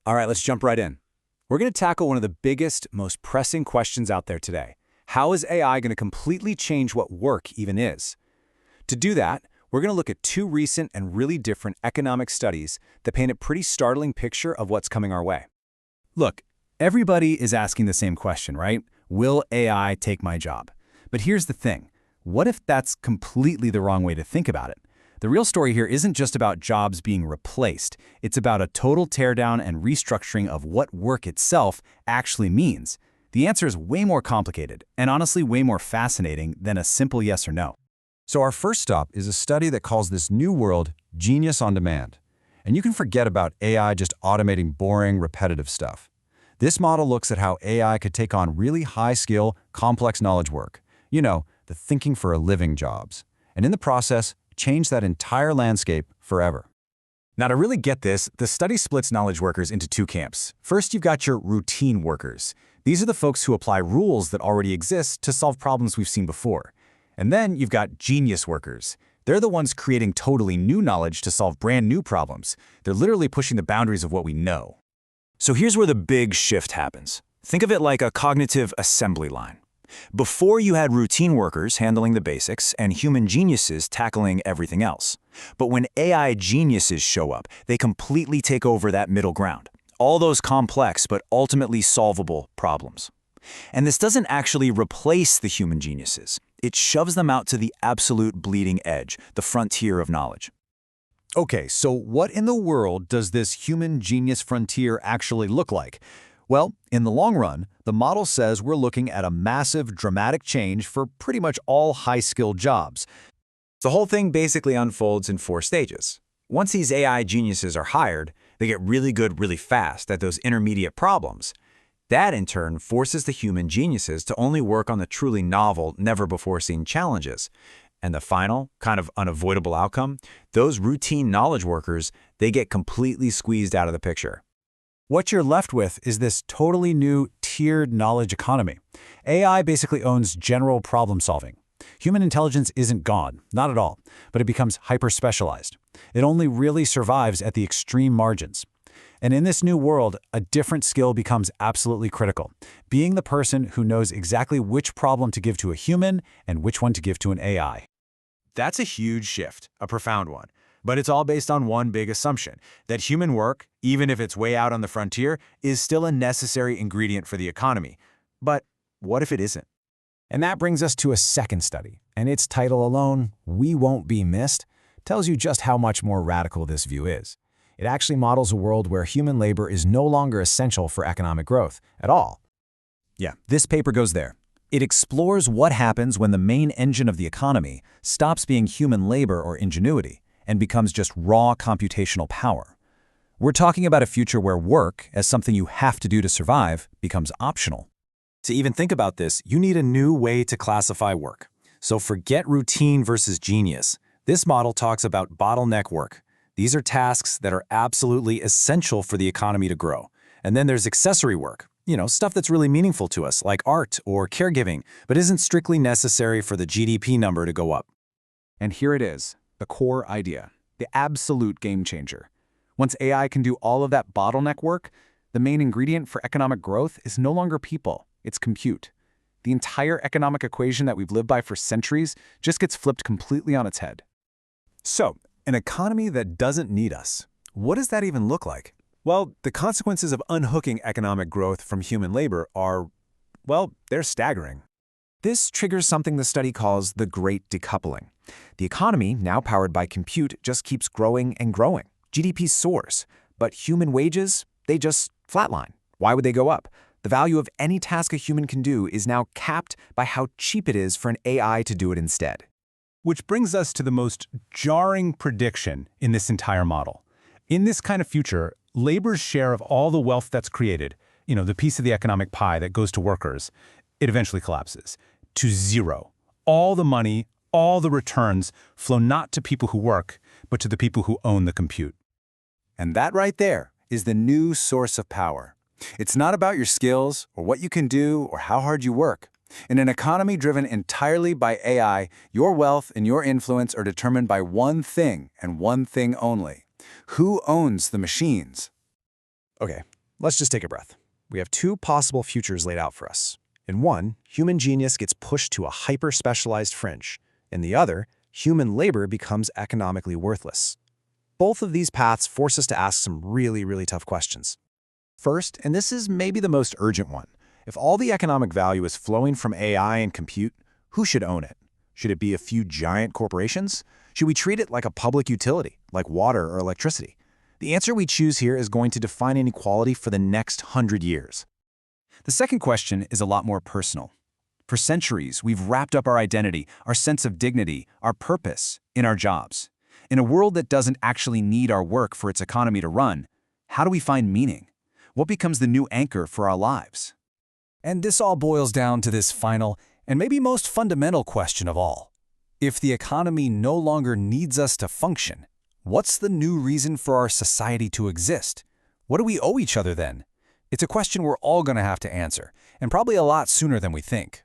All right, let's jump right in. We're going to tackle one of the biggest, most pressing questions out there today. How is AI going to completely change what work even is? To do that, we're going to look at two recent and really different economic studies that paint a pretty startling picture of what's coming our way. Look, everybody is asking the same question, right? Will AI take my job? But here's the thing. What if that's completely the wrong way to think about it? The real story here isn't just about jobs being replaced. It's about a total teardown and restructuring of what work itself actually means. The answer is way more complicated, and honestly way more fascinating than a simple yes or no. So our first stop is a study that calls this new world genius on demand. And you can forget about AI just automating boring, repetitive stuff. This model looks at how AI could take on really high-skill, complex knowledge work. You know, the thinking for a living jobs. And in the process, change that entire landscape forever. Now, to really get this, the study splits knowledge workers into two camps. First, you've got your routine workers. These are the folks who apply rules that already exist to solve problems we've seen before. And then you've got genius workers. They're the ones creating totally new knowledge to solve brand new problems. They're literally pushing the boundaries of what we know. So here's where the big shift happens. Think of it like a cognitive assembly line. Before, you had routine workers handling the basics and human geniuses tackling everything else. But when AI geniuses show up, they completely take over that middle ground. All those complex but ultimately solvable problems. And this doesn't actually replace the human geniuses. It shoves them out to the absolute bleeding edge, the frontier of knowledge. Okay, so what in the world does this human genius frontier actually look like? Well, in the long run, the model says we're looking at a massive, dramatic change for pretty much all high-skilled jobs. The whole thing basically unfolds in 4 stages. Once these AI geniuses are hired, they get really good really fast at those intermediate problems. That, in turn, forces the human geniuses to only work on the truly novel, never-before-seen challenges. And the final, kind of unavoidable outcome, those routine knowledge workers, they get completely squeezed out of the picture. What you're left with is this totally new, tiered knowledge economy. AI basically owns general problem solving. Human intelligence isn't gone, not at all, but it becomes hyper-specialized. It only really survives at the extreme margins. And in this new world, a different skill becomes absolutely critical, being the person who knows exactly which problem to give to a human and which one to give to an AI. That's a huge shift, a profound one. But it's all based on one big assumption, that human work, even if it's way out on the frontier, is still a necessary ingredient for the economy. But what if it isn't? And that brings us to a second study, and its title alone, We Won't Be Missed, tells you just how much more radical this view is. It actually models a world where human labor is no longer essential for economic growth at all. Yeah, this paper goes there. It explores what happens when the main engine of the economy stops being human labor or ingenuity and becomes just raw computational power. We're talking about a future where work, as something you have to do to survive, becomes optional. To even think about this, you need a new way to classify work. So forget routine versus genius. This model talks about bottleneck work. These are tasks that are absolutely essential for the economy to grow. And then there's accessory work. Stuff that's really meaningful to us, like art or caregiving, but isn't strictly necessary for the GDP number to go up. And here it is, the core idea, the absolute game changer. Once AI can do all of that bottleneck work, the main ingredient for economic growth is no longer people, it's compute. The entire economic equation that we've lived by for centuries just gets flipped completely on its head. So, an economy that doesn't need us. What does that even look like? Well, the consequences of unhooking economic growth from human labor are, well, they're staggering. This triggers something the study calls the Great Decoupling. The economy, now powered by compute, just keeps growing and growing. GDP soars, but human wages, they just flatline. Why would they go up? The value of any task a human can do is now capped by how cheap it is for an AI to do it instead. Which brings us to the most jarring prediction in this entire model. In this kind of future, labor's share of all the wealth that's created, the piece of the economic pie that goes to workers, it eventually collapses to zero. All the money, all the returns flow not to people who work, but to the people who own the compute. And that right there is the new source of power. It's not about your skills or what you can do or how hard you work. In an economy driven entirely by AI, your wealth and your influence are determined by one thing and one thing only. Who owns the machines? Okay, let's just take a breath. We have two possible futures laid out for us. In one, human genius gets pushed to a hyper-specialized fringe. In the other, human labor becomes economically worthless. Both of these paths force us to ask some really tough questions. First, and this is maybe the most urgent one, if all the economic value is flowing from AI and compute, who should own it? Should it be a few giant corporations? Should we treat it like a public utility, like water or electricity? The answer we choose here is going to define inequality for the next 100 years. The second question is a lot more personal. For centuries, we've wrapped up our identity, our sense of dignity, our purpose in our jobs. In a world that doesn't actually need our work for its economy to run, how do we find meaning? What becomes the new anchor for our lives? And this all boils down to this final and maybe most fundamental question of all. If the economy no longer needs us to function, what's the new reason for our society to exist? What do we owe each other then? It's a question we're all going to have to answer, and probably a lot sooner than we think.